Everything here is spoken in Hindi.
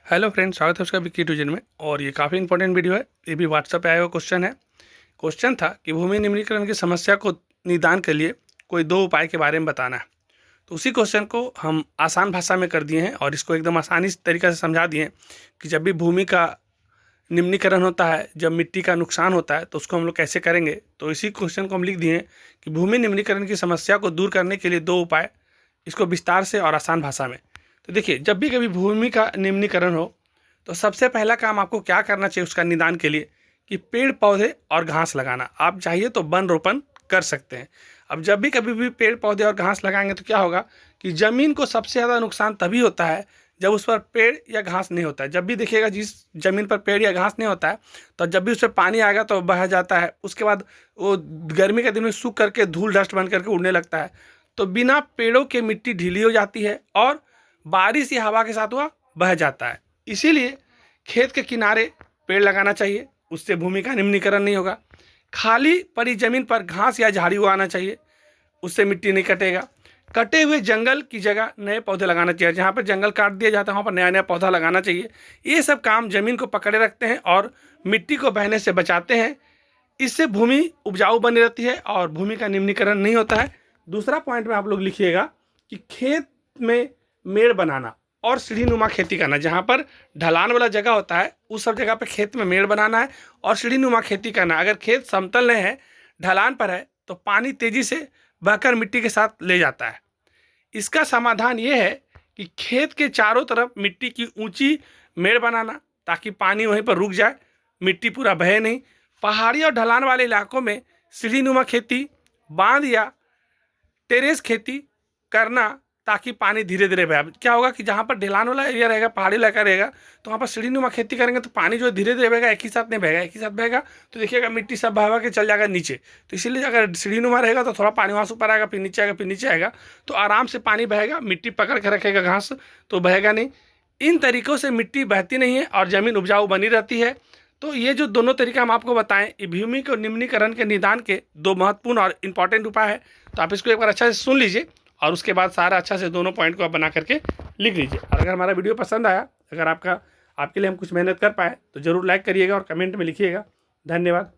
हेलो फ्रेंड्स, स्वागत है उसका विक्की ट्यूजन में। और ये काफ़ी इंपॉर्टेंट वीडियो है। ये भी व्हाट्सएप पे आया हुआ क्वेश्चन है। क्वेश्चन था कि भूमि निम्नीकरण की समस्या को निदान के लिए कोई दो उपाय के बारे में बताना है। तो उसी क्वेश्चन को हम आसान भाषा में कर दिए हैं और इसको एकदम आसानी तरीक़े से समझा दिए हैं कि जब भी भूमि का निम्नीकरण होता है, जब मिट्टी का नुकसान होता है तो उसको हम लोग कैसे करेंगे। तो इसी क्वेश्चन को हम लिख दिए हैं कि भूमि निम्नीकरण की समस्या को दूर करने के लिए दो उपाय, इसको विस्तार से और आसान भाषा में। तो देखिए, जब भी कभी भूमि का निम्नीकरण हो तो सबसे पहला काम आपको क्या करना चाहिए उसका निदान के लिए कि पेड़ पौधे और घास लगाना। आप चाहिए तो वन रोपण कर सकते हैं। अब जब भी कभी भी पेड़ पौधे और घास लगाएंगे तो क्या होगा कि ज़मीन को सबसे ज़्यादा नुकसान तभी होता है जब उस पर पेड़ या घास नहीं होता है। जब भी देखिएगा जिस ज़मीन पर पेड़ या घास नहीं होता है तो जब भी उस पर पानी आएगा तो बह जाता है। उसके बाद वो गर्मी के दिन में सूख करके धूल डस्ट बन करके उड़ने लगता है। तो बिना पेड़ों के मिट्टी ढीली हो जाती है और बारिश या हवा के साथ वह बह जाता है। इसीलिए खेत के किनारे पेड़ लगाना चाहिए, उससे भूमि का निम्नीकरण नहीं होगा। खाली पड़ी जमीन पर घास या झाड़ी उगाना चाहिए, उससे मिट्टी नहीं कटेगा। कटे हुए जंगल की जगह नए पौधे लगाना चाहिए। जहाँ पर जंगल काट दिया जाता है वहाँ पर नया नया पौधा लगाना चाहिए। ये सब काम जमीन को पकड़े रखते हैं और मिट्टी को बहने से बचाते हैं। इससे भूमि उपजाऊ बनी रहती है और भूमि का निम्नीकरण नहीं होता है। दूसरा पॉइंट में आप लोग लिखिएगा कि खेत में मेड़ बनाना और सीढ़ीनुमा खेती करना। जहाँ पर ढलान वाला जगह होता है उस सब जगह पे खेत में मेड़ बनाना है और सीढ़ीनुमा खेती करना है। अगर खेत समतल नहीं है, ढलान पर है, तो पानी तेजी से बहकर मिट्टी के साथ ले जाता है। इसका समाधान ये है कि खेत के चारों तरफ मिट्टी की ऊंची मेड़ बनाना ताकि पानी वहीं पर रुक जाए, मिट्टी पूरा बहे नहीं। पहाड़ी और ढलान वाले इलाकों में सीढ़ीनुमा खेती, बांध या टेरेस खेती करना ताकि पानी धीरे धीरे बहे। क्या होगा कि जहाँ पर ढलान वाला एरिया रहेगा, पहाड़ी इलाका रहेगा, तो वहाँ पर सीढ़ीनुमा खेती करेंगे तो पानी जो धीरे धीरे बहेगा, एक ही साथ नहीं बहेगा। एक ही साथ बहेगा तो देखिएगा मिट्टी सब बहा के चल जाएगा नीचे। तो इसीलिए अगर सीढ़ीनुमा रहेगा तो थोड़ा पानी वहाँ से ऊपर आएगा, फिर नीचे आएगा, फिर नीचे आएगा, तो आराम से पानी बहेगा। मिट्टी पकड़ के रखेगा घास तो बहेगा नहीं। इन तरीक़ों से मिट्टी बहती नहीं है और ज़मीन उपजाऊ बनी रहती है। तो ये जो दोनों तरीका हम आपको बताएं, ये भूमि को निम्नीकरण के निदान के दो महत्वपूर्ण और इम्पॉर्टेंट उपाय है। तो आप इसको एक बार अच्छा से सुन लीजिए और उसके बाद सारा अच्छा से दोनों पॉइंट को आप बना करके लिख लीजिए। और अगर हमारा वीडियो पसंद आया, अगर आपके लिए हम कुछ मेहनत कर पाए तो ज़रूर लाइक करिएगा और कमेंट में लिखिएगा। धन्यवाद।